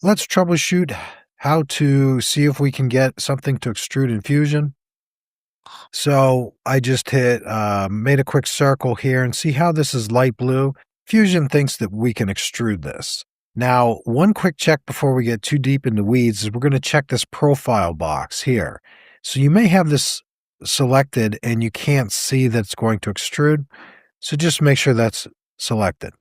Let's troubleshoot how to see if we can get something to extrude in Fusion. So I just made a quick circle here and see how this is light blue. Fusion thinks that we can extrude this. Now, one quick check before we get too deep into weeds is we're going to check this profile box here. So you may have this selected and you can't see that it's going to extrude. So just make sure that's selected.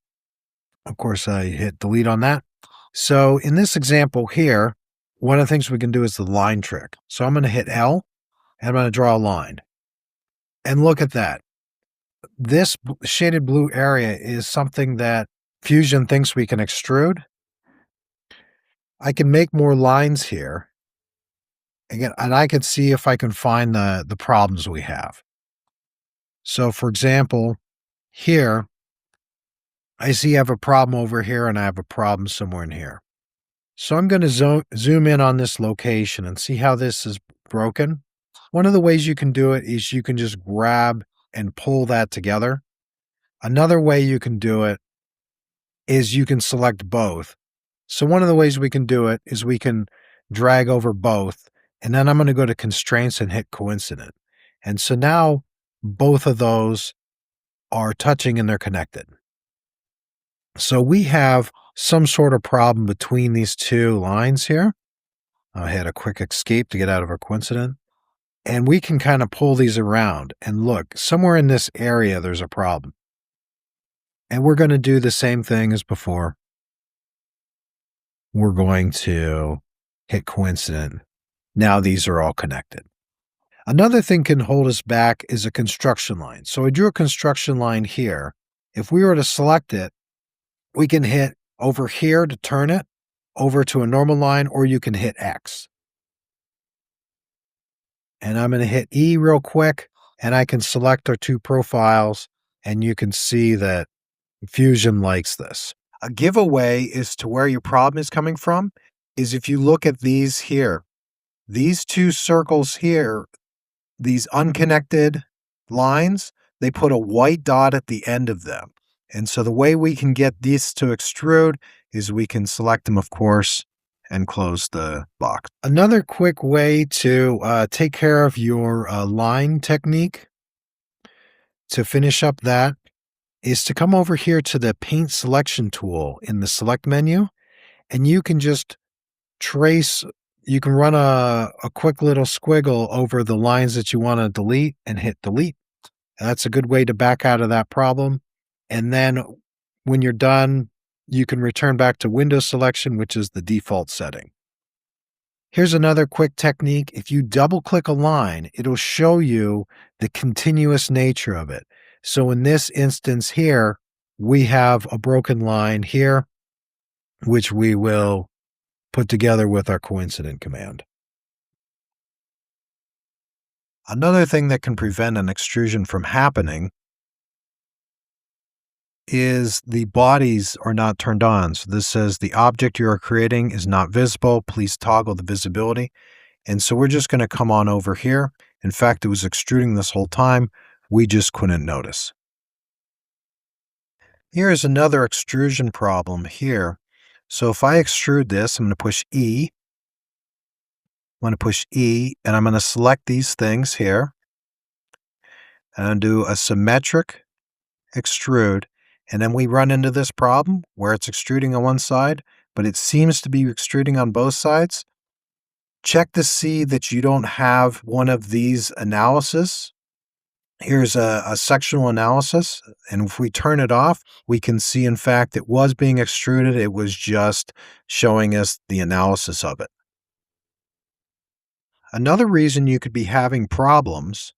Of course, I hit delete on that. So in this example here, one of the things we can do is the line trick. So I'm going to hit L and I'm going to draw a line. And look at that. This shaded blue area is something that Fusion thinks we can extrude. I can make more lines here. Again, and I can see if I can find the problems we have. So for example, here, I see I have a problem over here and I have a problem somewhere in here. So I'm going to zoom in on this location and see how this is broken. One of the ways you can do it is you can just grab and pull that together. Another way you can do it is you can select both. So one of the ways we can do it is we can drag over both, and then I'm going to go to constraints and hit coincident. And so now both of those are touching and they're connected. So we have some sort of problem between these two lines here. I had a quick escape to get out of our coincident. And we can kind of pull these around and look, somewhere in this area, there's a problem. And we're going to do the same thing as before. We're going to hit coincident. Now these are all connected. Another thing can hold us back is a construction line. So I drew a construction line here. If we were to select it, we can hit over here to turn it over to a normal line, or you can hit X. And I'm going to hit E real quick, and I can select our two profiles, and you can see that Fusion likes this. A giveaway as to where your problem is coming from is if you look at these here, these two circles here, these unconnected lines, they put a white dot at the end of them. And so the way we can get these to extrude is we can select them, of course, and close the box. Another quick way to take care of your line technique, to finish up that, is to come over here to the paint selection tool in the select menu, and you can just trace, you can run a quick little squiggle over the lines that you want to delete and hit delete. That's a good way to back out of that problem. And then when you're done, you can return back to window selection, which is the default setting. Here's another quick technique. If you double click a line, it'll show you the continuous nature of it. So in this instance here, we have a broken line here, which we will put together with our coincident command. Another thing that can prevent an extrusion from happening is the bodies are not turned on. So this says the object you are creating is not visible. Please toggle the visibility. And so we're just going to come on over here. In fact, it was extruding this whole time. We just couldn't notice. Here's another extrusion problem here. So if I extrude this, I'm going to push E. I'm going to push E, and I'm going to select these things here. And do a symmetric extrude. And then we run into this problem where it's extruding on one side, but it seems to be extruding on both sides. Check to see that you don't have one of these analysis. Here's a sectional analysis, and if we turn it off, we can see, in fact, it was being extruded. It was just showing us the analysis of it. Another reason you could be having problems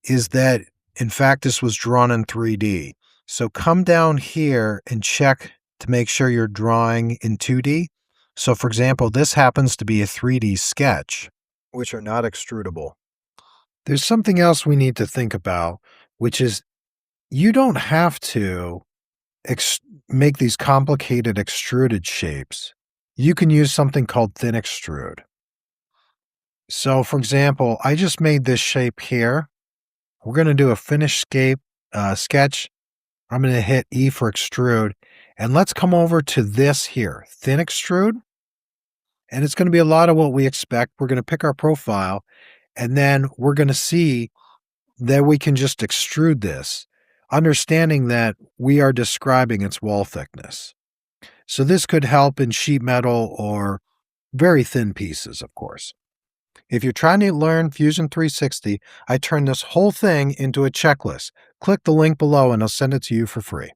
is that, in fact, this was drawn in 3D. So come down here and check to make sure you're drawing in 2D. So for example, this happens to be a 3D sketch, which are not extrudable. There's something else we need to think about, which is you don't have to make these complicated extruded shapes. You can use something called thin extrude. So for example, I just made this shape here. We're going to do a finish sketch. I'm going to hit E for extrude, And let's come over to this here, thin extrude. And it's going to be a lot of what we expect. We're going to pick our profile, and then we're going to see that we can just extrude this, understanding that we are describing its wall thickness. So this could help in sheet metal or very thin pieces, of course. If you're trying to learn Fusion 360, I turn this whole thing into a checklist. Click the link below and I'll send it to you for free.